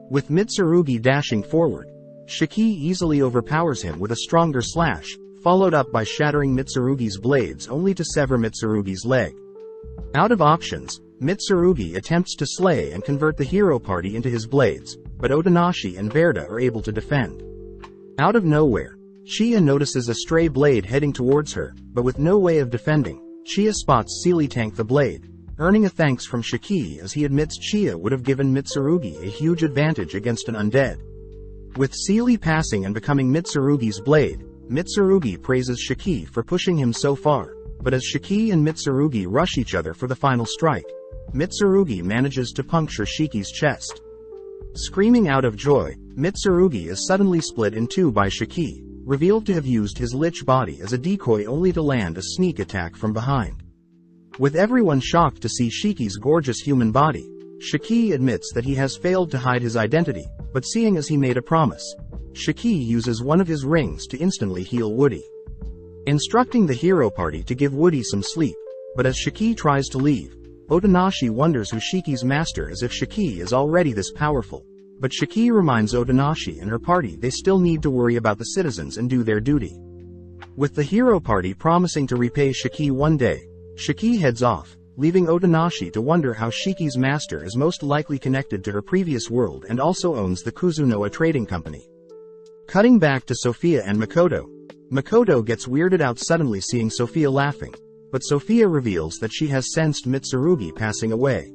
Speaker 1: With Mitsurugi dashing forward, Shiki easily overpowers him with a stronger slash, followed up by shattering Mitsurugi's blades only to sever Mitsurugi's leg. Out of options, Mitsurugi attempts to slay and convert the hero party into his blades, but Otonashi and Verda are able to defend. Out of nowhere, Chia notices a stray blade heading towards her, but with no way of defending, Chia spots Seely tank the blade, earning a thanks from Shiki as he admits Chia would have given Mitsurugi a huge advantage against an undead. With Seely passing and becoming Mitsurugi's blade, Mitsurugi praises Shiki for pushing him so far, but as Shiki and Mitsurugi rush each other for the final strike, Mitsurugi manages to puncture Shiki's chest. Screaming out of joy, Mitsurugi is suddenly split in two by Shiki, revealed to have used his lich body as a decoy only to land a sneak attack from behind. With everyone shocked to see Shiki's gorgeous human body, Shiki admits that he has failed to hide his identity, but seeing as he made a promise, Shiki uses one of his rings to instantly heal Woody. Instructing the hero party to give Woody some sleep, but as Shiki tries to leave, Otonashi wonders who Shiki's master is if Shiki is already this powerful. But Shiki reminds Otonashi and her party they still need to worry about the citizens and do their duty. With the hero party promising to repay Shiki one day, Shiki heads off, leaving Otonashi to wonder how Shiki's master is most likely connected to her previous world and also owns the Kuzunoa trading company. Cutting back to Sophia and Makoto. Makoto gets weirded out suddenly seeing Sophia laughing, but Sophia reveals that she has sensed Mitsurugi passing away.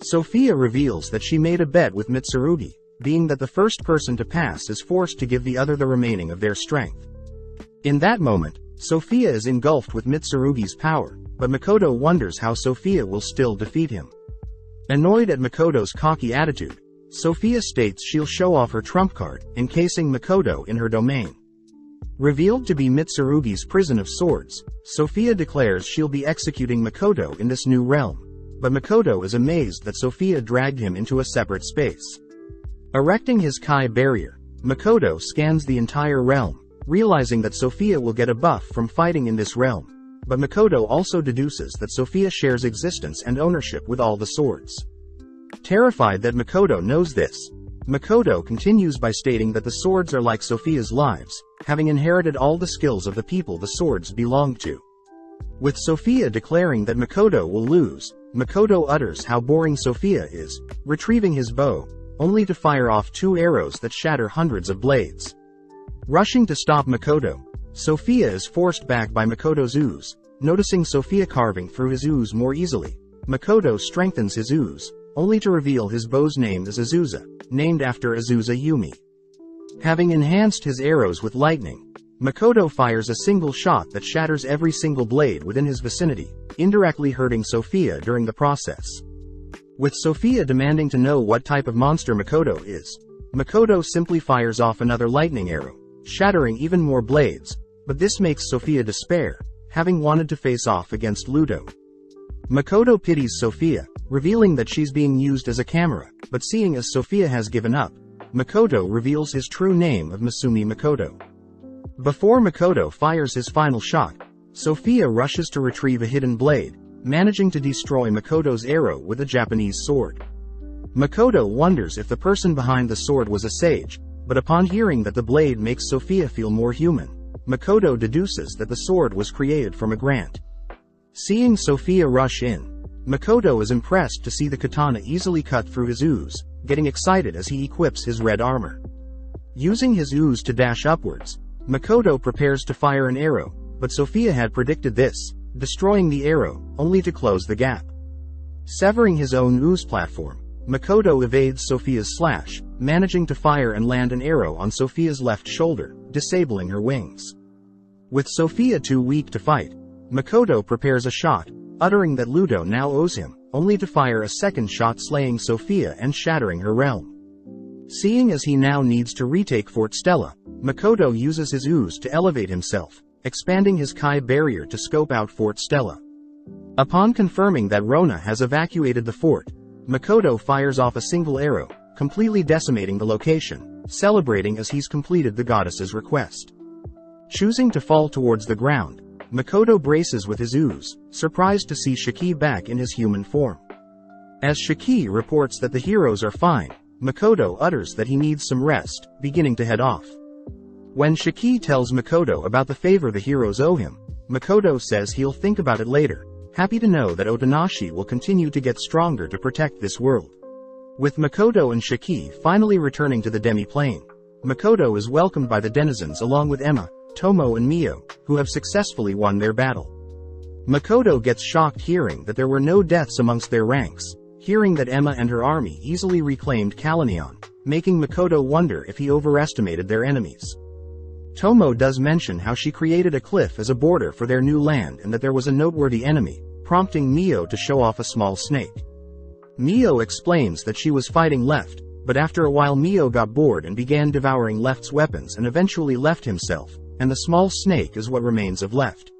Speaker 1: Sophia reveals that she made a bet with Mitsurugi, being that the first person to pass is forced to give the other the remaining of their strength. In that moment, Sophia is engulfed with Mitsurugi's power, but Makoto wonders how Sophia will still defeat him. Annoyed at Makoto's cocky attitude, Sophia states she'll show off her trump card, encasing Makoto in her domain. Revealed to be Mitsurugi's prison of swords, Sophia declares she'll be executing Makoto in this new realm, but Makoto is amazed that Sophia dragged him into a separate space. Erecting his Kai barrier, Makoto scans the entire realm, realizing that Sophia will get a buff from fighting in this realm, but Makoto also deduces that Sophia shares existence and ownership with all the swords. Terrified that Makoto knows this, Makoto continues by stating that the swords are like Sophia's lives, having inherited all the skills of the people the swords belong to. With Sophia declaring that Makoto will lose, Makoto utters how boring Sophia is, retrieving his bow, only to fire off 2 arrows that shatter hundreds of blades. Rushing to stop Makoto, Sophia is forced back by Makoto's ooze. Noticing Sophia carving through his ooze more easily, Makoto strengthens his ooze, only to reveal his bow's name as Azusa, named after Azusa Yumi. Having enhanced his arrows with lightning, Makoto fires a single shot that shatters every single blade within his vicinity, indirectly hurting Sophia during the process. With Sophia demanding to know what type of monster Makoto is, Makoto simply fires off another lightning arrow, shattering even more blades, but this makes Sophia despair, having wanted to face off against Ludo. Makoto pities Sophia, revealing that she's being used as a camera, but seeing as Sophia has given up, Makoto reveals his true name of Masumi Makoto. Before Makoto fires his final shot, Sophia rushes to retrieve a hidden blade, managing to destroy Makoto's arrow with a Japanese sword. Makoto wonders if the person behind the sword was a sage, but upon hearing that the blade makes Sophia feel more human, Makoto deduces that the sword was created from a grant. Seeing Sophia rush in, Makoto is impressed to see the katana easily cut through his ooze, getting excited as he equips his red armor. Using his ooze to dash upwards, Makoto prepares to fire an arrow, but Sophia had predicted this, destroying the arrow, only to close the gap. Severing his own ooze platform, Makoto evades Sophia's slash, managing to fire and land an arrow on Sophia's left shoulder, disabling her wings. With Sophia too weak to fight, Makoto prepares a shot, uttering that Ludo now owes him, only to fire a second shot slaying Sophia and shattering her realm. Seeing as he now needs to retake Fort Stella, Makoto uses his ooze to elevate himself, expanding his Kai barrier to scope out Fort Stella. Upon confirming that Rona has evacuated the fort, Makoto fires off a single arrow, completely decimating the location, celebrating as he's completed the goddess's request. Choosing to fall towards the ground, Makoto braces with his ooze, surprised to see Shiki back in his human form. As Shiki reports that the heroes are fine, Makoto utters that he needs some rest, beginning to head off. When Shiki tells Makoto about the favor the heroes owe him, Makoto says he'll think about it later, happy to know that Otonashi will continue to get stronger to protect this world. With Makoto and Shiki finally returning to the demi-plane, Makoto is welcomed by the denizens along with Emma, Tomo and Mio, who have successfully won their battle. Makoto gets shocked hearing that there were no deaths amongst their ranks, hearing that Emma and her army easily reclaimed Kalanion, making Makoto wonder if he overestimated their enemies. Tomo does mention how she created a cliff as a border for their new land and that there was a noteworthy enemy, prompting Mio to show off a small snake. Mio explains that she was fighting Left, but after a while Mio got bored and began devouring Left's weapons and eventually left himself, and the small snake is what remains of Left.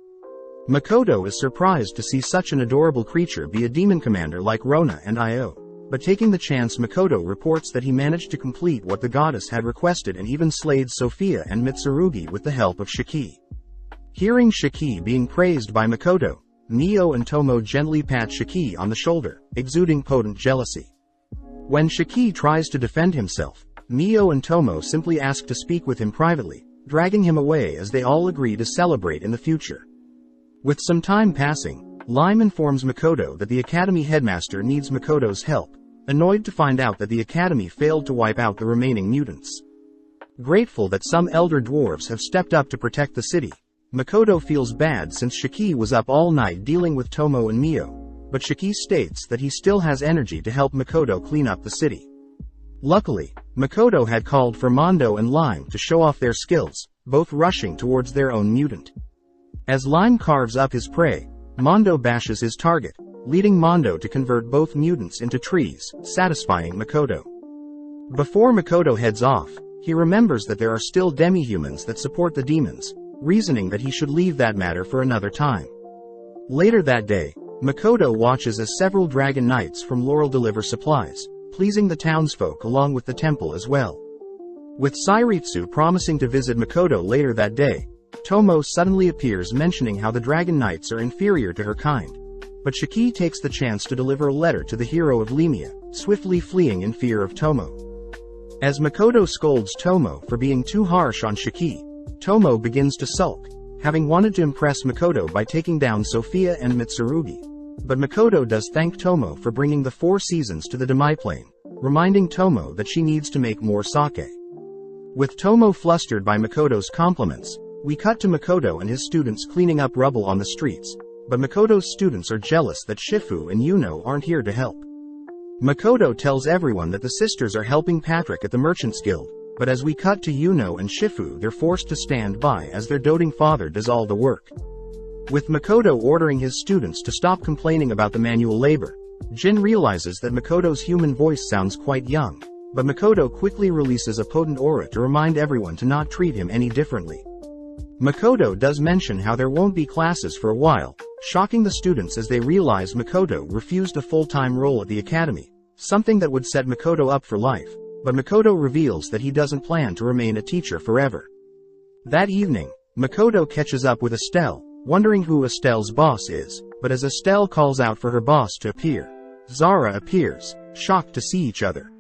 Speaker 1: Makoto is surprised to see such an adorable creature be a demon commander like Rona and Io, but taking the chance Makoto reports that he managed to complete what the goddess had requested and even slayed Sophia and Mitsurugi with the help of Shiki. Hearing Shiki being praised by Makoto, Mio and Tomo gently pat Shiki on the shoulder, exuding potent jealousy. When Shiki tries to defend himself, Mio and Tomo simply ask to speak with him privately, dragging him away as they all agree to celebrate in the future. With some time passing, Lime informs Makoto that the Academy headmaster needs Makoto's help, annoyed to find out that the Academy failed to wipe out the remaining mutants. Grateful that some elder dwarves have stepped up to protect the city, Makoto feels bad since Shiki was up all night dealing with Tomo and Mio, but Shiki states that he still has energy to help Makoto clean up the city. Luckily, Makoto had called for Mondo and Lime to show off their skills, both rushing towards their own mutant. As Lime carves up his prey, Mondo bashes his target, leading Mondo to convert both mutants into trees, satisfying Makoto. Before Makoto heads off, he remembers that there are still demi-humans that support the demons, reasoning that he should leave that matter for another time. Later that day, Makoto watches as several dragon knights from Laurel deliver supplies, pleasing the townsfolk along with the temple as well. With Sairitsu promising to visit Makoto later that day, Tomo suddenly appears mentioning how the dragon knights are inferior to her kind. But Shiki takes the chance to deliver a letter to the hero of Lemia, swiftly fleeing in fear of Tomo. As Makoto scolds Tomo for being too harsh on Shiki, Tomo begins to sulk, having wanted to impress Makoto by taking down Sophia and Mitsurugi. But Makoto does thank Tomo for bringing the 4 seasons to the demi-plane, reminding Tomo that she needs to make more sake. With Tomo flustered by Makoto's compliments, we cut to Makoto and his students cleaning up rubble on the streets, but Makoto's students are jealous that Shifu and Yuno aren't here to help. Makoto tells everyone that the sisters are helping Patrick at the Merchants Guild, but as we cut to Yuno and Shifu, they're forced to stand by as their doting father does all the work. With Makoto ordering his students to stop complaining about the manual labor, Jin realizes that Makoto's human voice sounds quite young, but Makoto quickly releases a potent aura to remind everyone to not treat him any differently. Makoto does mention how there won't be classes for a while, shocking the students as they realize Makoto refused a full-time role at the academy, something that would set Makoto up for life, but Makoto reveals that he doesn't plan to remain a teacher forever. That evening, Makoto catches up with Estelle, wondering who Estelle's boss is, but as Estelle calls out for her boss to appear, Zara appears, shocked to see each other.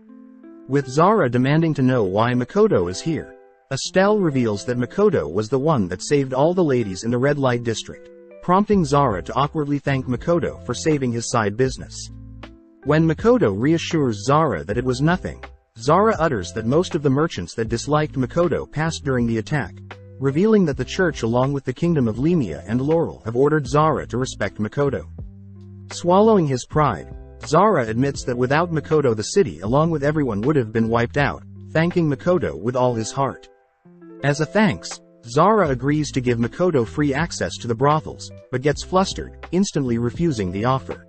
Speaker 1: With Zara demanding to know why Makoto is here, Estelle reveals that Makoto was the one that saved all the ladies in the red light district, prompting Zara to awkwardly thank Makoto for saving his side business. When Makoto reassures Zara that it was nothing, Zara utters that most of the merchants that disliked Makoto passed during the attack, revealing that the church along with the kingdom of Lemia and Laurel have ordered Zara to respect Makoto. Swallowing his pride, Zara admits that without Makoto the city along with everyone would have been wiped out, thanking Makoto with all his heart. As a thanks, Zara agrees to give Makoto free access to the brothels, but gets flustered, instantly refusing the offer.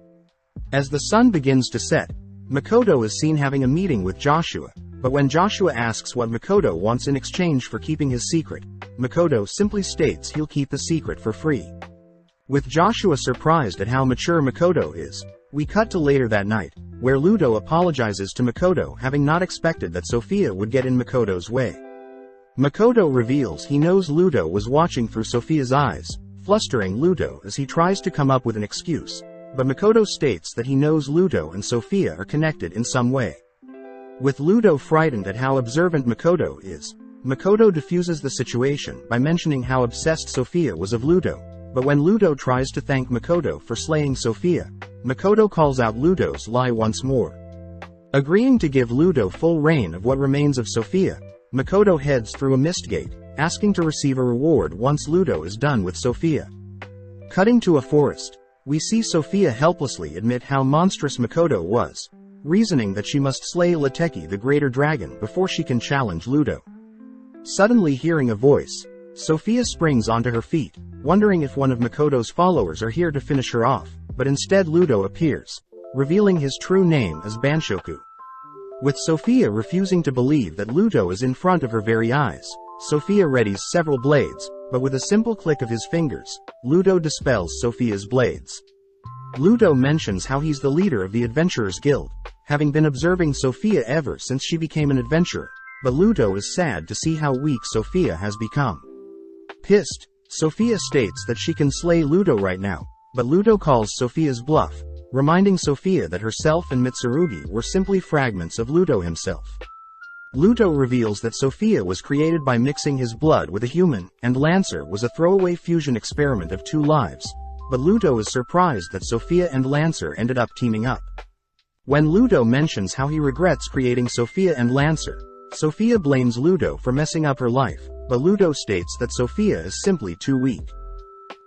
Speaker 1: As the sun begins to set, Makoto is seen having a meeting with Joshua, But when Joshua asks what Makoto wants in exchange for keeping his secret, Makoto simply states he'll keep the secret for free. With Joshua surprised at how mature Makoto is, we cut to later that night, where Ludo apologizes to Makoto, having not expected that Sophia would get in Makoto's way. Makoto reveals he knows Ludo was watching through Sophia's eyes, flustering Ludo as he tries to come up with an excuse, but Makoto states that he knows Ludo and Sophia are connected in some way. With Ludo frightened at how observant Makoto is, Makoto diffuses the situation by mentioning how obsessed Sophia was of Ludo, but when Ludo tries to thank Makoto for slaying Sophia, Makoto calls out Ludo's lie once more. Agreeing to give Ludo full reign of what remains of Sophia, Makoto heads through a mist gate, asking to receive a reward once Ludo is done with Sophia. Cutting to a forest, we see Sophia helplessly admit how monstrous Makoto was, reasoning that she must slay Lateki the greater dragon before she can challenge Ludo. Suddenly hearing a voice, Sophia springs onto her feet, wondering if one of Makoto's followers are here to finish her off, but instead Ludo appears, revealing his true name as Banshoku. With Sophia refusing to believe that Ludo is in front of her very eyes, Sophia readies several blades, but with a simple click of his fingers, Ludo dispels Sophia's blades. Ludo mentions how he's the leader of the Adventurers Guild, having been observing Sophia ever since she became an adventurer, but Ludo is sad to see how weak Sophia has become. Pissed, Sophia states that she can slay Ludo right now, but Ludo calls Sophia's bluff, reminding Sophia that herself and Mitsurugi were simply fragments of Ludo himself. Ludo reveals that Sophia was created by mixing his blood with a human, and Lancer was a throwaway fusion experiment of two lives, but Ludo is surprised that Sophia and Lancer ended up teaming up. When Ludo mentions how he regrets creating Sophia and Lancer, Sophia blames Ludo for messing up her life, but Ludo states that Sophia is simply too weak.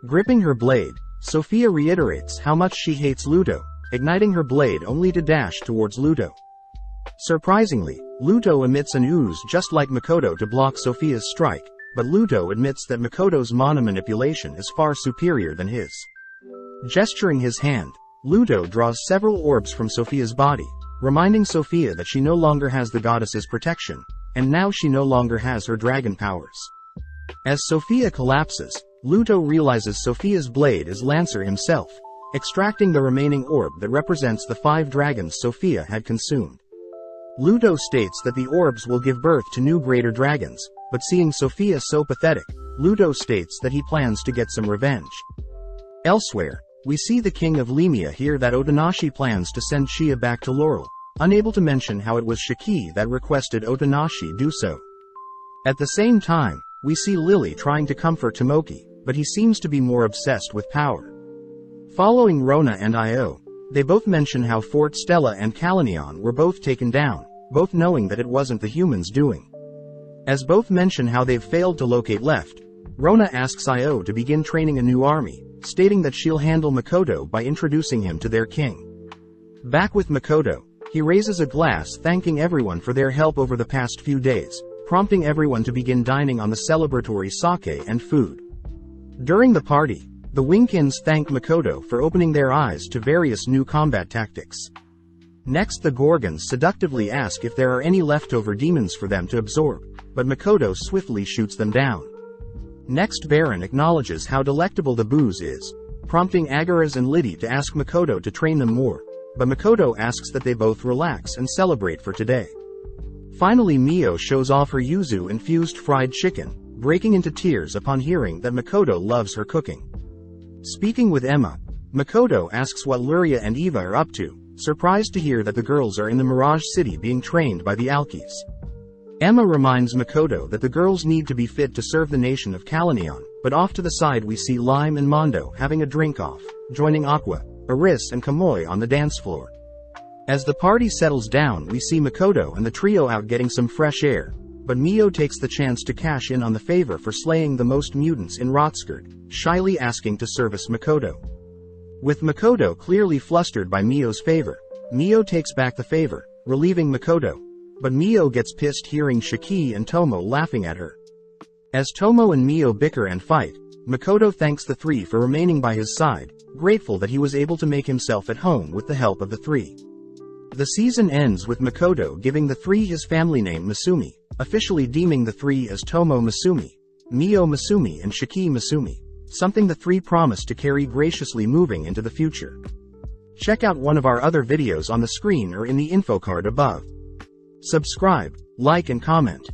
Speaker 1: Gripping her blade, Sophia reiterates how much she hates Ludo, igniting her blade only to dash towards Ludo. Surprisingly, Ludo emits an ooze just like Makoto to block Sophia's strike, but Ludo admits that Makoto's mana manipulation is far superior than his. Gesturing his hand, Ludo draws several orbs from Sophia's body, reminding Sophia that she no longer has the goddess's protection, and now she no longer has her dragon powers. As Sophia collapses, Ludo realizes Sophia's blade is Lancer himself, extracting the remaining orb that represents the 5 dragons Sophia had consumed. Ludo states that the orbs will give birth to new greater dragons, but seeing Sophia so pathetic, Ludo states that he plans to get some revenge. Elsewhere, we see the king of Lemia hear that Otonashi plans to send Chie back to Laurel, unable to mention how it was Shiki that requested Otonashi do so. At the same time, we see Lily trying to comfort Tomoki, but he seems to be more obsessed with power. Following Rona and Io, they both mention how Fort Stella and Kalanion were both taken down, both knowing that it wasn't the humans' doing. As both mention how they've failed to locate Left, Rona asks Io to begin training a new army, stating that she'll handle Makoto by introducing him to their king. Back with Makoto, he raises a glass thanking everyone for their help over the past few days, prompting everyone to begin dining on the celebratory sake and food. During the party, the Winkins thank Makoto for opening their eyes to various new combat tactics. Next, the Gorgons seductively ask if there are any leftover demons for them to absorb, but Makoto swiftly shoots them down. Next, Baron acknowledges how delectable the booze is, prompting Agaras and Liddy to ask Makoto to train them more, but Makoto asks that they both relax and celebrate for today. Finally, Mio shows off her yuzu-infused fried chicken, breaking into tears upon hearing that Makoto loves her cooking. Speaking with Emma, Makoto asks what Luria and Eva are up to, surprised to hear that the girls are in the Mirage City being trained by the Alkis. Emma reminds Makoto that the girls need to be fit to serve the nation of Kalanion, but off to the side we see Lime and Mondo having a drink-off, joining Aqua, Aris and Kamoi on the dance floor. As the party settles down, we see Makoto and the trio out getting some fresh air, but Mio takes the chance to cash in on the favor for slaying the most mutants in Rotskirt, shyly asking to service Makoto. With Makoto clearly flustered by Mio's favor, Mio takes back the favor, relieving Makoto, but Mio gets pissed hearing Shiki and Tomo laughing at her. As Tomo and Mio bicker and fight, Makoto thanks the three for remaining by his side, grateful that he was able to make himself at home with the help of the three. The season ends with Makoto giving the three his family name Masumi, officially deeming the three as Tomo Masumi, Mio Masumi and Shiki Masumi, something the three promised to carry graciously moving into the future. Check out one of our other videos on the screen or in the info card above. Subscribe, like and comment.